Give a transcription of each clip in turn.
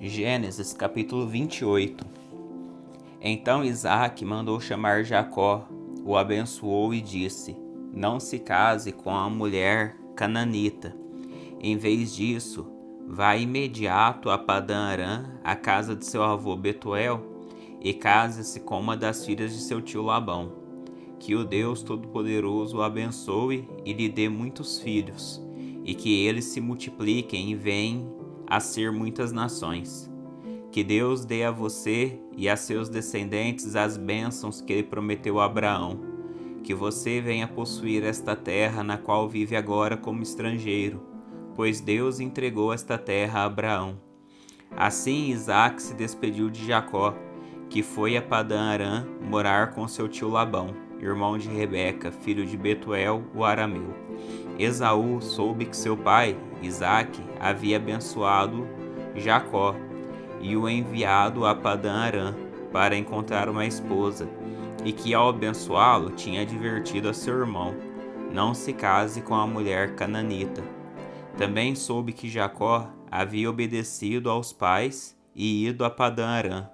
Gênesis capítulo 28. Então Isaque mandou chamar Jacó, o abençoou e disse: Não se case com a mulher cananita. Em vez disso, vá imediato a Padã-Arã, a casa de seu avô Betuel, e case-se com uma das filhas de seu tio Labão. Que o Deus Todo-Poderoso o abençoe e lhe dê muitos filhos, e que eles se multipliquem e venham a ser muitas nações. Que Deus dê a você e a seus descendentes as bênçãos que ele prometeu a Abraão. Que você venha possuir esta terra na qual vive agora como estrangeiro, pois Deus entregou esta terra a Abraão. Assim Isaque se despediu de Jacó, que foi a Padã-Arã morar com seu tio Labão, irmão de Rebeca, filho de Betuel, o arameu. Esaú soube que seu pai, Isaque, havia abençoado Jacó e o enviado a Padã-Arã para encontrar uma esposa, e que ao abençoá-lo tinha advertido a seu irmão: não se case com a mulher cananita. Também soube que Jacó havia obedecido aos pais e ido a Padã-Arã.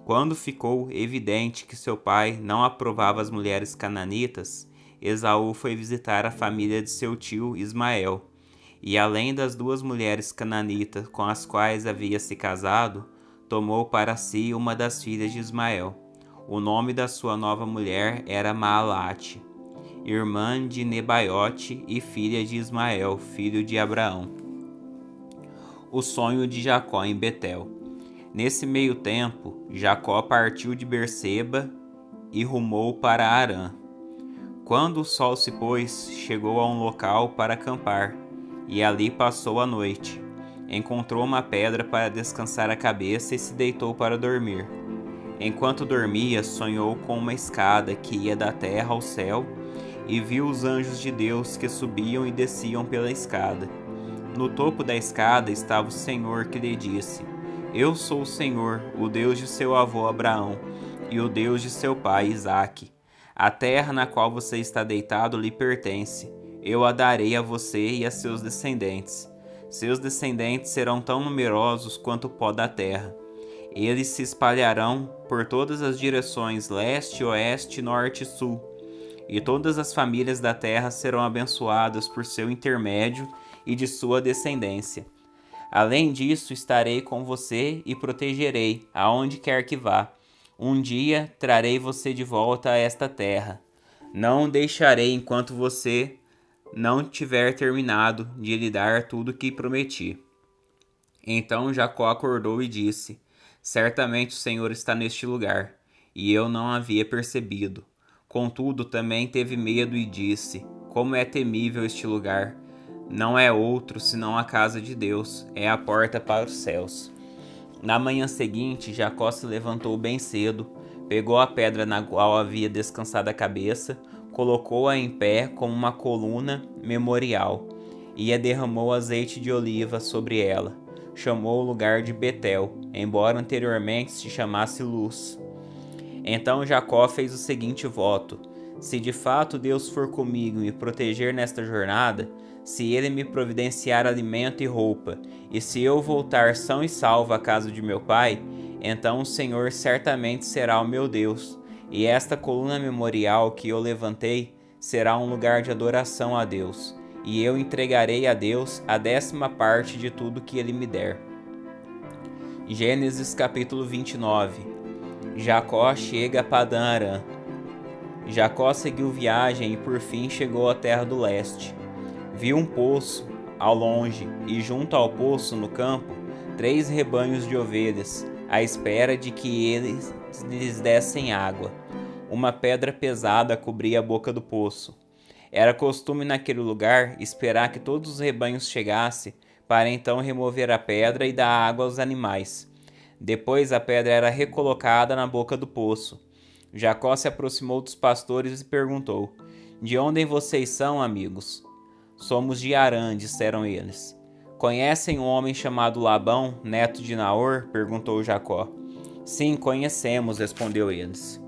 Quando ficou evidente que seu pai não aprovava as mulheres cananitas, Esaú foi visitar a família de seu tio Ismael, e além das duas mulheres cananitas com as quais havia se casado, tomou para si uma das filhas de Ismael. O nome da sua nova mulher era Maalate, irmã de Nebaiote e filha de Ismael, filho de Abraão. O sonho de Jacó em Betel. Nesse meio tempo, Jacó partiu de Berseba e rumou para Harã. Quando o sol se pôs, chegou a um local para acampar, e ali passou a noite. Encontrou uma pedra para descansar a cabeça e se deitou para dormir. Enquanto dormia, sonhou com uma escada que ia da terra ao céu, e viu os anjos de Deus que subiam e desciam pela escada. No topo da escada estava o Senhor, que lhe disse: Eu sou o Senhor, o Deus de seu avô Abraão, e o Deus de seu pai Isaque. A terra na qual você está deitado lhe pertence. Eu a darei a você e a seus descendentes. Seus descendentes serão tão numerosos quanto o pó da terra. Eles se espalharão por todas as direções, leste, oeste, norte e sul. E todas as famílias da terra serão abençoadas por seu intermédio e de sua descendência. Além disso, estarei com você e protegerei, aonde quer que vá. Um dia trarei você de volta a esta terra. Não o deixarei enquanto você não tiver terminado de lhe dar tudo o que prometi. Então Jacó acordou e disse: Certamente o Senhor está neste lugar, e eu não havia percebido. Contudo, também teve medo e disse: Como é temível este lugar! Não é outro senão a casa de Deus, é a porta para os céus. Na manhã seguinte, Jacó se levantou bem cedo, pegou a pedra na qual havia descansado a cabeça, colocou-a em pé como uma coluna memorial, e derramou azeite de oliva sobre ela. Chamou o lugar de Betel, embora anteriormente se chamasse Luz. Então Jacó fez o seguinte voto: se de fato Deus for comigo e me proteger nesta jornada, se ele me providenciar alimento e roupa, e se eu voltar são e salvo à casa de meu pai, então o Senhor certamente será o meu Deus, e esta coluna memorial que eu levantei será um lugar de adoração a Deus, e eu entregarei a Deus a 10ª parte de tudo que ele me der. Gênesis capítulo 29. Jacó chega a Padã-Arã. Jacó seguiu viagem e por fim chegou à terra do leste. Viu um poço ao longe e junto ao poço, no campo, 3 rebanhos de ovelhas, à espera de que eles lhes dessem água. Uma pedra pesada cobria a boca do poço. Era costume naquele lugar esperar que todos os rebanhos chegassem, para então remover a pedra e dar água aos animais. Depois a pedra era recolocada na boca do poço. Jacó se aproximou dos pastores e perguntou: De onde vocês são, amigos? Somos de Harã, disseram eles. Conhecem um homem chamado Labão, neto de Naor? Perguntou Jacó. Sim, conhecemos, respondeu eles.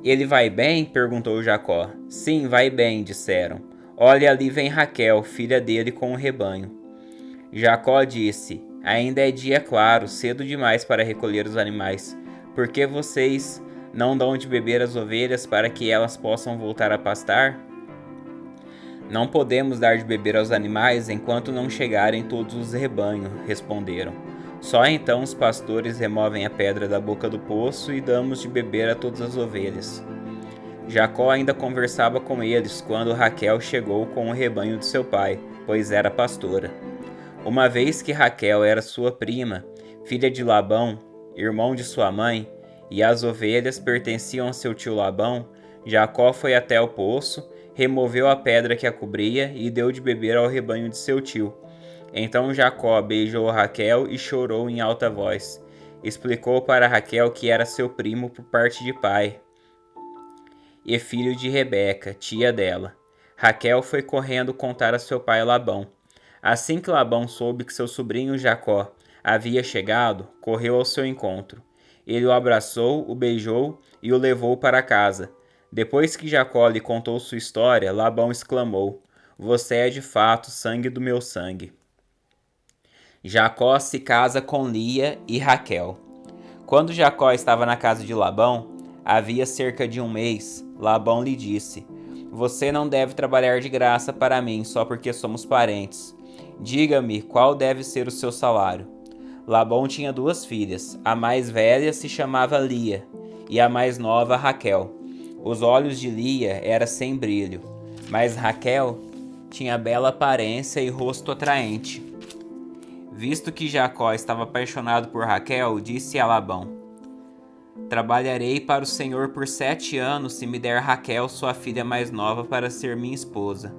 Ele vai bem? Perguntou Jacó. Sim, vai bem, disseram. Olha, ali vem Raquel, filha dele, com o rebanho. Jacó disse: Ainda é dia claro, cedo demais para recolher os animais. Por que vocês não dão de beber às ovelhas para que elas possam voltar a pastar? Não podemos dar de beber aos animais enquanto não chegarem todos os rebanhos, responderam. Só então os pastores removem a pedra da boca do poço e damos de beber a todas as ovelhas. Jacó ainda conversava com eles quando Raquel chegou com o rebanho de seu pai, pois era pastora. Uma vez que Raquel era sua prima, filha de Labão, irmão de sua mãe, e as ovelhas pertenciam a seu tio Labão, Jacó foi até o poço, removeu a pedra que a cobria e deu de beber ao rebanho de seu tio. Então Jacó beijou Raquel e chorou em alta voz. Explicou para Raquel que era seu primo por parte de pai e filho de Rebeca, tia dela. Raquel foi correndo contar a seu pai Labão. Assim que Labão soube que seu sobrinho Jacó havia chegado, correu ao seu encontro. Ele o abraçou, o beijou e o levou para casa. Depois que Jacó lhe contou sua história, Labão exclamou: "Você é de fato sangue do meu sangue." Jacó se casa com Lia e Raquel. Quando Jacó estava na casa de Labão, havia cerca de um mês, Labão lhe disse: "Você não deve trabalhar de graça para mim só porque somos parentes. Diga-me qual deve ser o seu salário." Labão tinha 2 filhas. A mais velha se chamava Lia e a mais nova Raquel. Os olhos de Lia eram sem brilho, mas Raquel tinha bela aparência e rosto atraente. Visto que Jacó estava apaixonado por Raquel, disse a Labão: "Trabalharei para o Senhor por 7 anos se me der Raquel, sua filha mais nova, para ser minha esposa."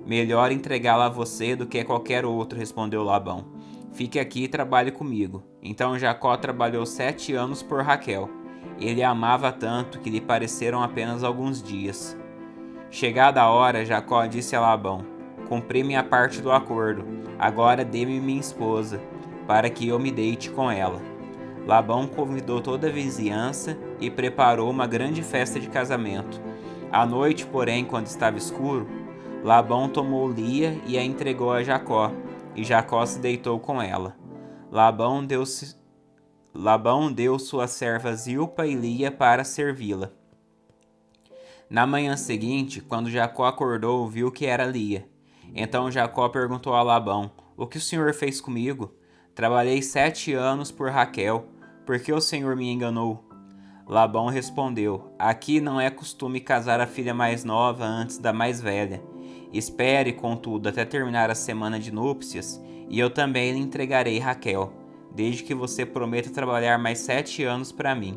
"Melhor entregá-la a você do que a qualquer outro", respondeu Labão. "Fique aqui e trabalhe comigo." Então Jacó trabalhou 7 anos por Raquel. Ele a amava tanto que lhe pareceram apenas alguns dias. Chegada a hora, Jacó disse a Labão: "Cumpri minha parte do acordo. Agora dê-me minha esposa, para que eu me deite com ela." Labão convidou toda a vizinhança e preparou uma grande festa de casamento. À noite, porém, quando estava escuro, Labão tomou Lia e a entregou a Jacó, e Jacó se deitou com ela. Labão deu sua serva Zilpa e Lia para servi-la. Na manhã seguinte, quando Jacó acordou, viu que era Lia. Então Jacó perguntou a Labão: "O que o senhor fez comigo? Trabalhei 7 anos por Raquel. Por que o senhor me enganou?" Labão respondeu: "Aqui não é costume casar a filha mais nova antes da mais velha. Espere, contudo, até terminar a semana de núpcias, e eu também lhe entregarei Raquel, desde que você prometa trabalhar mais 7 anos para mim."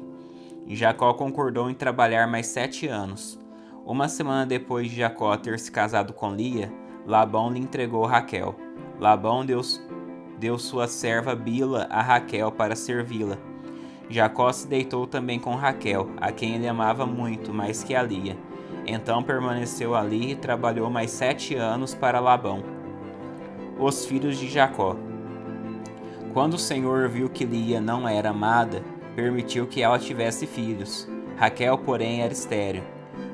E Jacó concordou em trabalhar mais 7 anos. Uma semana depois de Jacó ter se casado com Lia, Labão lhe entregou Raquel. Labão deu sua serva Bila a Raquel para servi-la. Jacó se deitou também com Raquel, a quem ele amava muito, mais que a Lia. Então permaneceu ali e trabalhou mais 7 anos para Labão. Os filhos de Jacó. Quando o Senhor viu que Lia não era amada, permitiu que ela tivesse filhos. Raquel, porém, era estéril.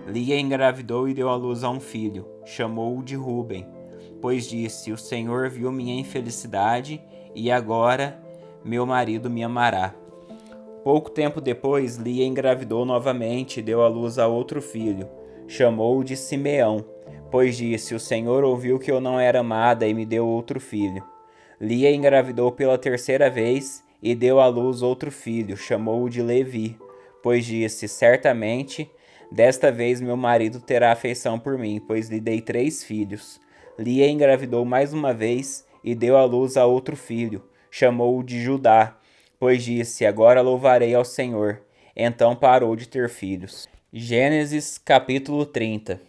Lia engravidou e deu à luz a um filho. Chamou-o de Ruben, pois disse: "O Senhor viu minha infelicidade e agora meu marido me amará." Pouco tempo depois, Lia engravidou novamente e deu à luz a outro filho. Chamou-o de Simeão, pois disse: "O Senhor ouviu que eu não era amada e me deu outro filho." Lia engravidou pela 3ª vez e deu à luz outro filho. Chamou-o de Levi, pois disse: "Certamente desta vez meu marido terá afeição por mim, pois lhe dei 3 filhos." Lia engravidou mais uma vez e deu à luz a outro filho. Chamou-o de Judá, pois disse: "Agora louvarei ao Senhor." Então parou de ter filhos. Gênesis capítulo 30.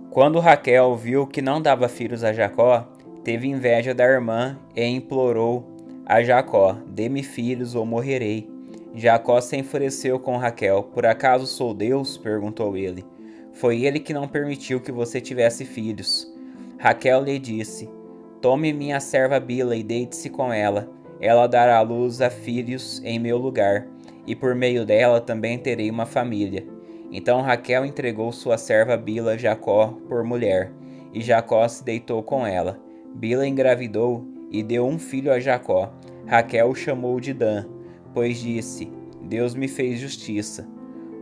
Quando Raquel viu que não dava filhos a Jacó, teve inveja da irmã e implorou a Jacó: "Dê-me filhos ou morrerei." Jacó se enfureceu com Raquel. "Por acaso sou Deus?" perguntou ele. "Foi ele que não permitiu que você tivesse filhos." Raquel lhe disse: "Tome minha serva Bila e deite-se com ela. Ela dará à luz a filhos em meu lugar, e por meio dela também terei uma família." Então Raquel entregou sua serva Bila a Jacó por mulher, e Jacó se deitou com ela. Bila engravidou e deu um filho a Jacó. Raquel o chamou de Dan, pois disse: Deus me fez justiça.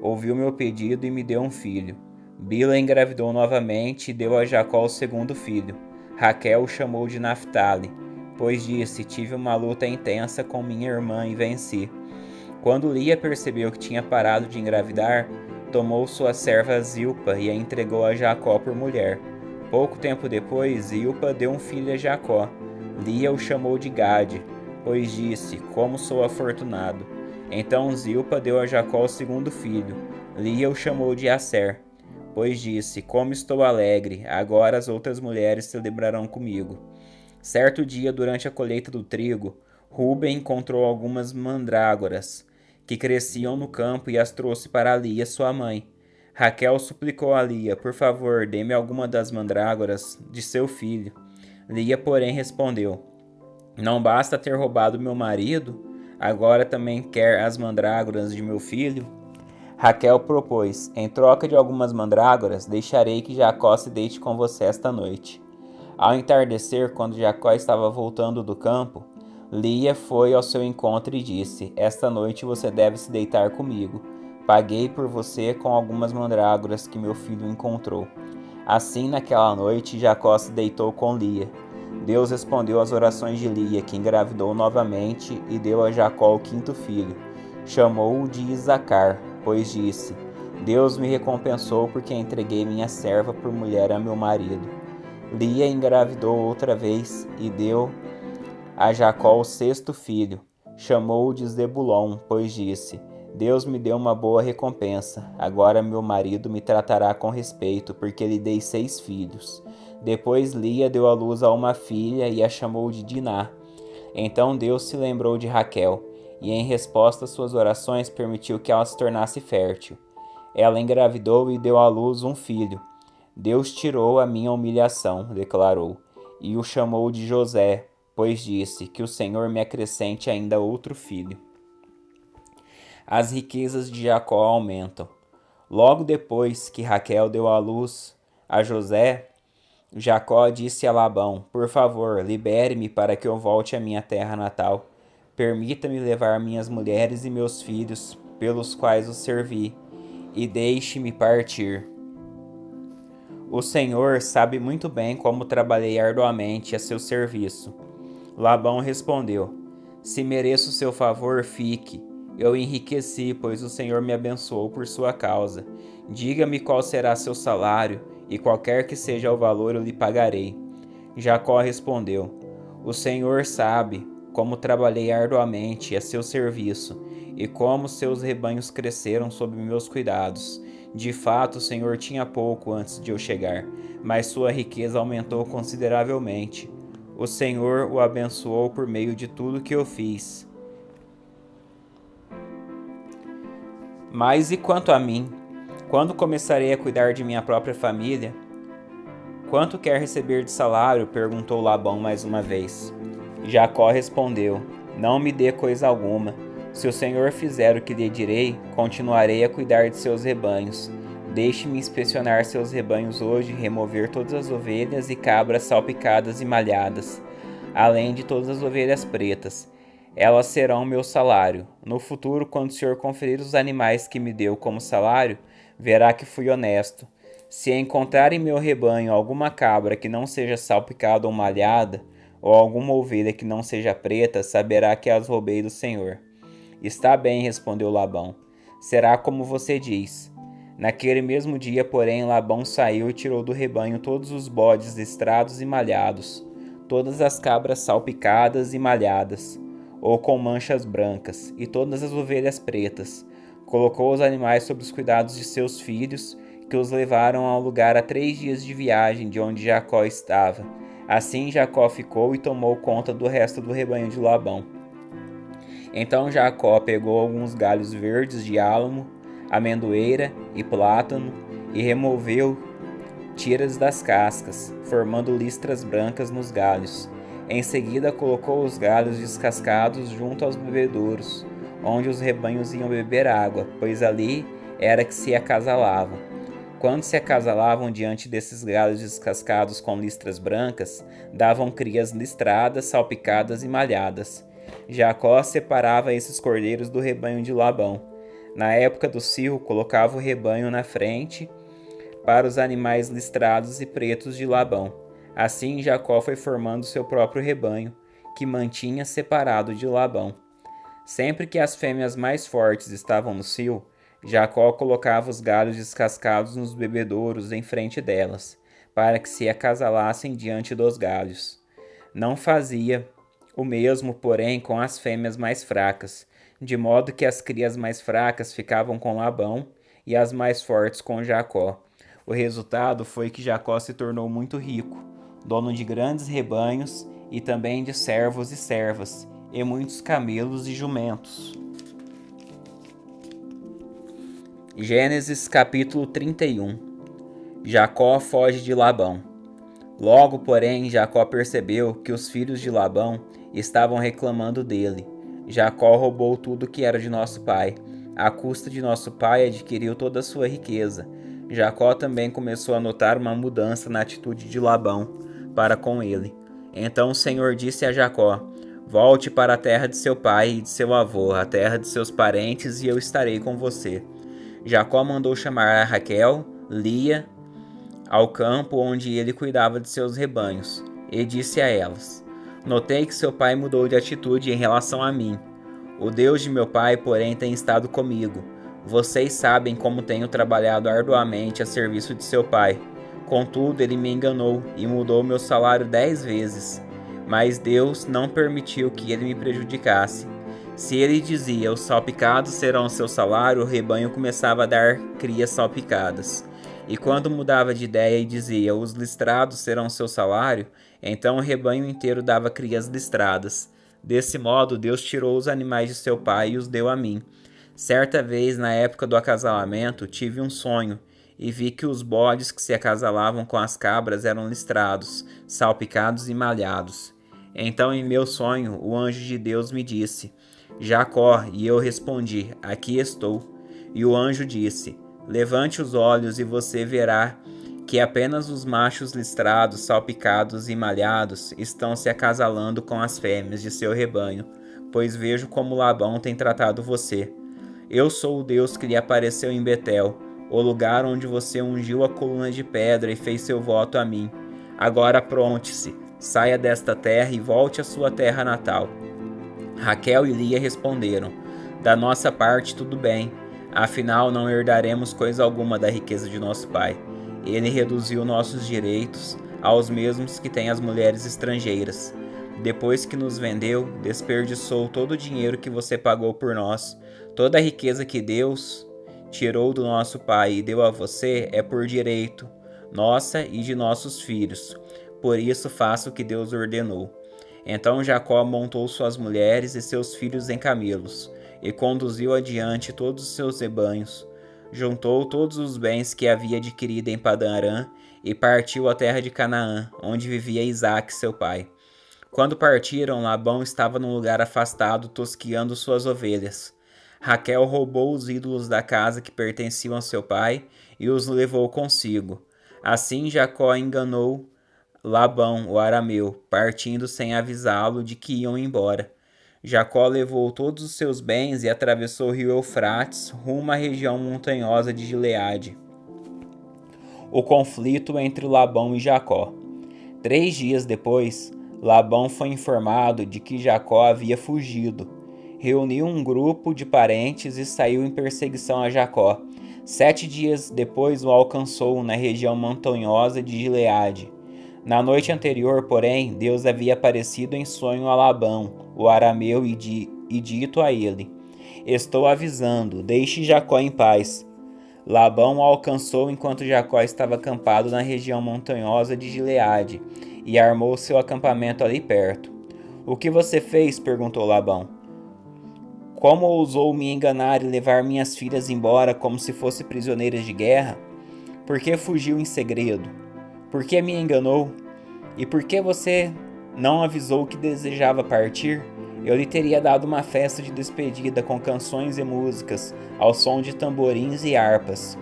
Ouviu meu pedido e me deu um filho. Bila engravidou novamente e deu a Jacó o segundo filho. Raquel o chamou de Naphtali, pois disse: Tive uma luta intensa com minha irmã e venci. Quando Lia percebeu que tinha parado de engravidar, tomou sua serva Zilpa e a entregou a Jacó por mulher. Pouco tempo depois, Zilpa deu um filho a Jacó. Lia o chamou de Gade, pois disse: Como sou afortunado. Então Zilpa deu a Jacó o segundo filho. Lia o chamou de Asser, pois disse: Como estou alegre, agora as outras mulheres celebrarão comigo. Certo dia, durante a colheita do trigo, Ruben encontrou algumas mandrágoras que cresciam no campo e as trouxe para Lia, sua mãe. Raquel suplicou a Lia: Por favor, dê-me alguma das mandrágoras de seu filho. Lia, porém, respondeu: Não basta ter roubado meu marido? Agora também quer as mandrágoras de meu filho? Raquel propôs: Em troca de algumas mandrágoras, deixarei que Jacó se deite com você esta noite. Ao entardecer, quando Jacó estava voltando do campo, Lia foi ao seu encontro e disse: Esta noite você deve se deitar comigo. Paguei por você com algumas mandrágoras que meu filho encontrou. Assim, naquela noite, Jacó se deitou com Lia. Deus respondeu às orações de Lia, que engravidou novamente e deu a Jacó o quinto filho. Chamou-o de Isacar, pois disse: Deus me recompensou porque entreguei minha serva por mulher a meu marido. Lia engravidou outra vez e deu a Jacó o sexto filho. Chamou-o de Zebulon, pois disse: Deus me deu uma boa recompensa. Agora meu marido me tratará com respeito, porque lhe dei 6 filhos. Depois Lia deu à luz a uma filha e a chamou de Diná. Então Deus se lembrou de Raquel, e em resposta às suas orações permitiu que ela se tornasse fértil. Ela engravidou e deu à luz um filho. Deus tirou a minha humilhação, declarou, e o chamou de José, pois disse: Que o Senhor me acrescente ainda outro filho. As riquezas de Jacó aumentam. Logo depois que Raquel deu à luz a José, Jacó disse a Labão: Por favor, libere-me para que eu volte à minha terra natal. Permita-me levar minhas mulheres e meus filhos, pelos quais os servi, e deixe-me partir. O Senhor sabe muito bem como trabalhei arduamente a seu serviço. Labão respondeu: Se mereço seu favor, fique. Eu enriqueci, pois o Senhor me abençoou por sua causa. Diga-me qual será seu salário, e qualquer que seja o valor eu lhe pagarei. Jacó respondeu: O Senhor sabe como trabalhei arduamente a seu serviço, e como seus rebanhos cresceram sob meus cuidados. De fato, o Senhor tinha pouco antes de eu chegar, mas sua riqueza aumentou consideravelmente. O Senhor o abençoou por meio de tudo que eu fiz. Mas e quanto a mim? Quando começarei a cuidar de minha própria família? Quanto quer receber de salário? Perguntou Labão mais uma vez. Jacó respondeu: Não me dê coisa alguma. Se o Senhor fizer o que lhe direi, continuarei a cuidar de seus rebanhos. Deixe-me inspecionar seus rebanhos hoje e remover todas as ovelhas e cabras salpicadas e malhadas, além de todas as ovelhas pretas. Elas serão meu salário. No futuro, quando o Senhor conferir os animais que me deu como salário, verá que fui honesto. Se encontrar em meu rebanho alguma cabra que não seja salpicada ou malhada, ou alguma ovelha que não seja preta, saberá que as roubei do Senhor. Está bem, respondeu Labão. Será como você diz. Naquele mesmo dia, porém, Labão saiu e tirou do rebanho todos os bodes listrados e malhados, todas as cabras salpicadas e malhadas, ou com manchas brancas, e todas as ovelhas pretas. Colocou os animais sob os cuidados de seus filhos, que os levaram ao lugar a 3 dias de viagem de onde Jacó estava. Assim Jacó ficou e tomou conta do resto do rebanho de Labão. Então Jacó pegou alguns galhos verdes de álamo, amendoeira e plátano e removeu tiras das cascas, formando listras brancas nos galhos. Em seguida colocou os galhos descascados junto aos bebedouros, onde os rebanhos iam beber água, pois ali era que se acasalavam. Quando se acasalavam diante desses galhos descascados com listras brancas, davam crias listradas, salpicadas e malhadas. Jacó separava esses cordeiros do rebanho de Labão. Na época do cio, colocava o rebanho na frente para os animais listrados e pretos de Labão. Assim, Jacó foi formando seu próprio rebanho, que mantinha separado de Labão. Sempre que as fêmeas mais fortes estavam no cio, Jacó colocava os galhos descascados nos bebedouros em frente delas, para que se acasalassem diante dos galhos. Não fazia o mesmo, porém, com as fêmeas mais fracas, de modo que as crias mais fracas ficavam com Labão e as mais fortes com Jacó. O resultado foi que Jacó se tornou muito rico, dono de grandes rebanhos e também de servos e servas, e muitos camelos e jumentos. Gênesis capítulo 31. Jacó foge de Labão. Logo, porém, Jacó percebeu que os filhos de Labão estavam reclamando dele. Jacó roubou tudo que era de nosso pai. À custa de nosso pai adquiriu toda a sua riqueza. Jacó também começou a notar uma mudança na atitude de Labão para com ele. Então o Senhor disse a Jacó: volte para a terra de seu pai e de seu avô, a terra de seus parentes, e eu estarei com você. Jacó mandou chamar a Raquel, Lia, ao campo onde ele cuidava de seus rebanhos, e disse a elas: notei que seu pai mudou de atitude em relação a mim. O Deus de meu pai, porém, tem estado comigo. Vocês sabem como tenho trabalhado arduamente a serviço de seu pai. Contudo, ele me enganou e mudou meu salário 10 vezes. Mas Deus não permitiu que ele me prejudicasse. Se ele dizia, os salpicados serão o seu salário, o rebanho começava a dar crias salpicadas. E quando mudava de ideia e dizia, os listrados serão o seu salário, então o rebanho inteiro dava crias listradas. Desse modo, Deus tirou os animais de seu pai e os deu a mim. Certa vez, na época do acasalamento, tive um sonho, e vi que os bodes que se acasalavam com as cabras eram listrados, salpicados e malhados. Então, em meu sonho, o anjo de Deus me disse: Jacó, e eu respondi: aqui estou. E o anjo disse: levante os olhos e você verá que apenas os machos listrados, salpicados e malhados estão se acasalando com as fêmeas de seu rebanho, pois vejo como Labão tem tratado você. Eu sou o Deus que lhe apareceu em Betel, o lugar onde você ungiu a coluna de pedra e fez seu voto a mim. Agora apronte-se, saia desta terra e volte à sua terra natal. Raquel e Lia responderam: da nossa parte tudo bem, afinal não herdaremos coisa alguma da riqueza de nosso pai. Ele reduziu nossos direitos aos mesmos que têm as mulheres estrangeiras. Depois que nos vendeu, desperdiçou todo o dinheiro que você pagou por nós. Toda a riqueza que Deus tirou do nosso pai e deu a você é por direito, nossa e de nossos filhos. Por isso faça o que Deus ordenou. Então Jacó montou suas mulheres e seus filhos em camelos, e conduziu adiante todos os seus rebanhos. Juntou todos os bens que havia adquirido em Padã-Arã, e partiu à terra de Canaã, onde vivia Isaque, seu pai. Quando partiram, Labão estava num lugar afastado, tosqueando suas ovelhas. Raquel roubou os ídolos da casa que pertenciam a seu pai, e os levou consigo. Assim Jacó enganou Labão, o arameu, partindo sem avisá-lo de que iam embora. Jacó levou todos os seus bens e atravessou o rio Eufrates, rumo à região montanhosa de Gileade. O conflito entre Labão e Jacó. 3 dias depois, Labão foi informado de que Jacó havia fugido. Reuniu um grupo de parentes e saiu em perseguição a Jacó. 7 dias depois o alcançou na região montanhosa de Gileade. Na noite anterior, porém, Deus havia aparecido em sonho a Labão, o arameu, e dito a ele: estou avisando, deixe Jacó em paz. Labão o alcançou enquanto Jacó estava acampado na região montanhosa de Gileade, e armou seu acampamento ali perto. O que você fez? Perguntou Labão. Como ousou me enganar e levar minhas filhas embora como se fossem prisioneiras de guerra? Por que fugiu em segredo? Por que me enganou? E por que você não avisou que desejava partir? Eu lhe teria dado uma festa de despedida com canções e músicas, ao som de tamborins e harpas.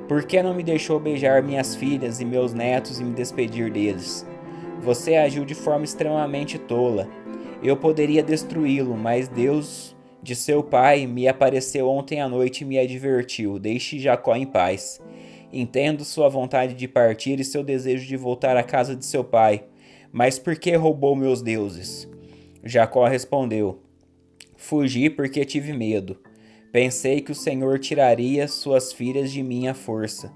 Por que não me deixou beijar minhas filhas e meus netos e me despedir deles? Você agiu de forma extremamente tola. Eu poderia destruí-lo, mas Deus de seu pai me apareceu ontem à noite e me advertiu: deixe Jacó em paz. Entendo sua vontade de partir e seu desejo de voltar à casa de seu pai, mas por que roubou meus deuses? Jacó respondeu: fugi porque tive medo. Pensei que o Senhor tiraria suas filhas de minha força.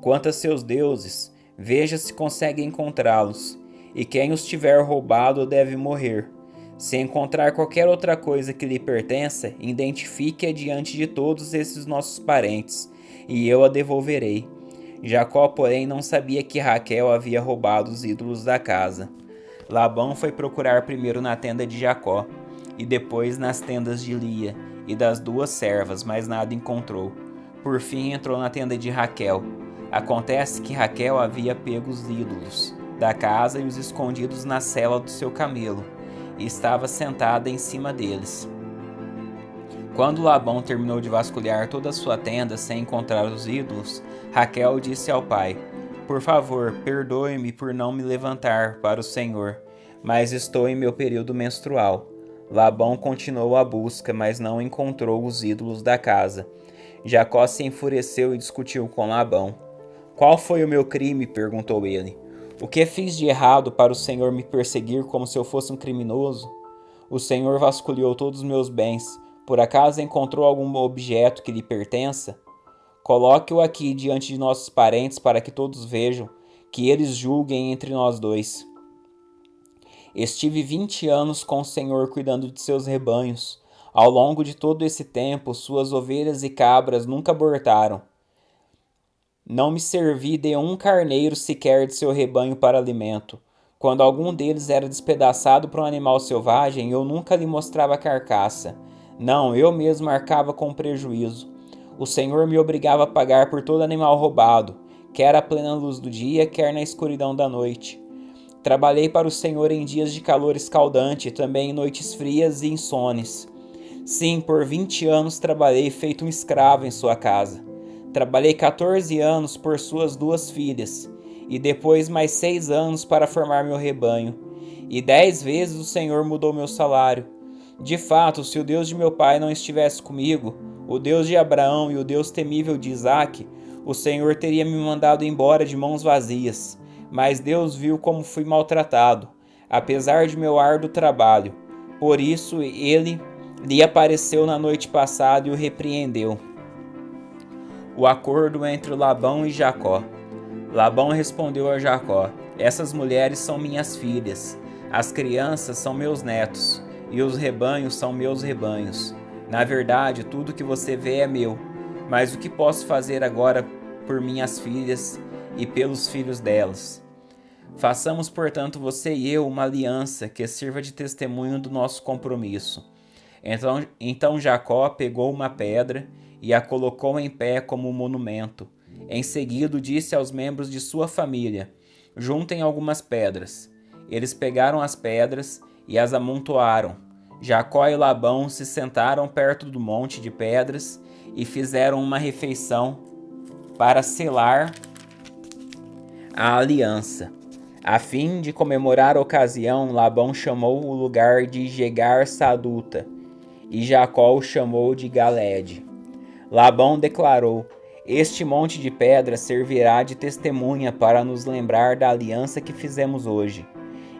Quanto a seus deuses, veja se consegue encontrá-los, e quem os tiver roubado deve morrer. Se encontrar qualquer outra coisa que lhe pertença, identifique-a diante de todos esses nossos parentes, e eu a devolverei. Jacó, porém, não sabia que Raquel havia roubado os ídolos da casa. Labão foi procurar primeiro na tenda de Jacó, e depois nas tendas de Lia e das duas servas, mas nada encontrou. Por fim entrou na tenda de Raquel. Acontece que Raquel havia pego os ídolos da casa e os escondidos na sela do seu camelo, e estava sentada em cima deles. Quando Labão terminou de vasculhar toda a sua tenda sem encontrar os ídolos, Raquel disse ao pai: por favor, perdoe-me por não me levantar para o Senhor, mas estou em meu período menstrual. Labão continuou a busca, mas não encontrou os ídolos da casa. Jacó se enfureceu e discutiu com Labão. Qual foi o meu crime? Perguntou ele. O que fiz de errado para o Senhor me perseguir como se eu fosse um criminoso? O Senhor vasculhou todos os meus bens. Por acaso encontrou algum objeto que lhe pertença? Coloque-o aqui diante de nossos parentes para que todos vejam, que eles julguem entre nós dois. Estive 20 anos com o Senhor cuidando de seus rebanhos. Ao longo de todo esse tempo, suas ovelhas e cabras nunca abortaram. Não me servi de um carneiro sequer de seu rebanho para alimento. Quando algum deles era despedaçado para um animal selvagem, eu nunca lhe mostrava a carcaça. Não, eu mesmo arcava com prejuízo. O Senhor me obrigava a pagar por todo animal roubado, quer à plena luz do dia, quer na escuridão da noite. Trabalhei para o Senhor em dias de calor escaldante, também em noites frias e insones. Sim, por 20 anos trabalhei feito um escravo em sua casa. Trabalhei 14 anos por suas 2 filhas, e depois mais 6 anos para formar meu rebanho. E 10 vezes o Senhor mudou meu salário. De fato, se o Deus de meu pai não estivesse comigo, o Deus de Abraão e o Deus temível de Isaque, o Senhor teria me mandado embora de mãos vazias. Mas Deus viu como fui maltratado, apesar de meu árduo trabalho. Por isso ele lhe apareceu na noite passada e o repreendeu. O acordo entre Labão e Jacó. Labão respondeu a Jacó: essas mulheres são minhas filhas, as crianças são meus netos, e os rebanhos são meus rebanhos. Na verdade, tudo que você vê é meu, mas o que posso fazer agora por minhas filhas e pelos filhos delas? Façamos, portanto, você e eu uma aliança que sirva de testemunho do nosso compromisso. Então Jacó pegou uma pedra e a colocou em pé como um monumento. Em seguida disse aos membros de sua família: juntem algumas pedras. Eles pegaram as pedras e as amontoaram. Jacó e Labão se sentaram perto do monte de pedras e fizeram uma refeição para selar a aliança. A fim de comemorar a ocasião, Labão chamou o lugar de Jegar Saduta e Jacó o chamou de Galede. Labão declarou: este monte de pedra servirá de testemunha para nos lembrar da aliança que fizemos hoje.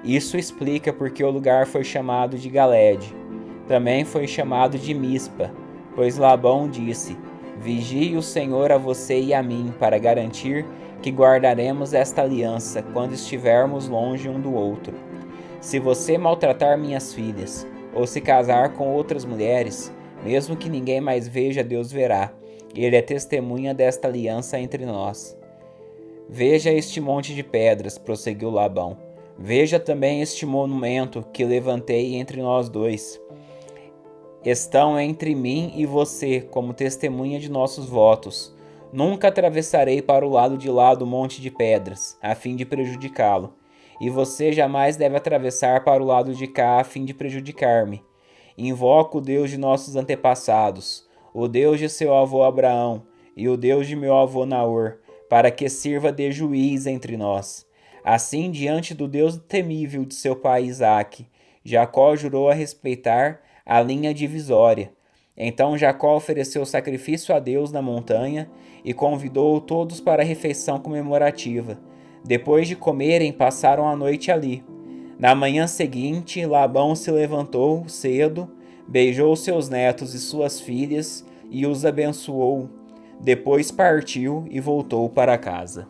Isso explica porque o lugar foi chamado de Galede. Também foi chamado de Mispa, pois Labão disse: vigie o Senhor a você e a mim, para garantir que guardaremos esta aliança quando estivermos longe um do outro. Se você maltratar minhas filhas, ou se casar com outras mulheres, mesmo que ninguém mais veja, Deus verá. Ele é testemunha desta aliança entre nós. Veja este monte de pedras, prosseguiu Labão. Veja também este monumento que levantei entre nós dois. Estão entre mim e você como testemunha de nossos votos. Nunca atravessarei para o lado de lá do monte de pedras, a fim de prejudicá-lo. E você jamais deve atravessar para o lado de cá, a fim de prejudicar-me. Invoco o Deus de nossos antepassados, o Deus de seu avô Abraão, e o Deus de meu avô Naor, para que sirva de juiz entre nós. Assim, diante do Deus temível de seu pai Isaque, Jacó jurou a respeitar a linha divisória. Então Jacó ofereceu sacrifício a Deus na montanha e convidou todos para a refeição comemorativa. Depois de comerem, passaram a noite ali. Na manhã seguinte, Labão se levantou cedo, beijou seus netos e suas filhas e os abençoou. Depois partiu e voltou para casa.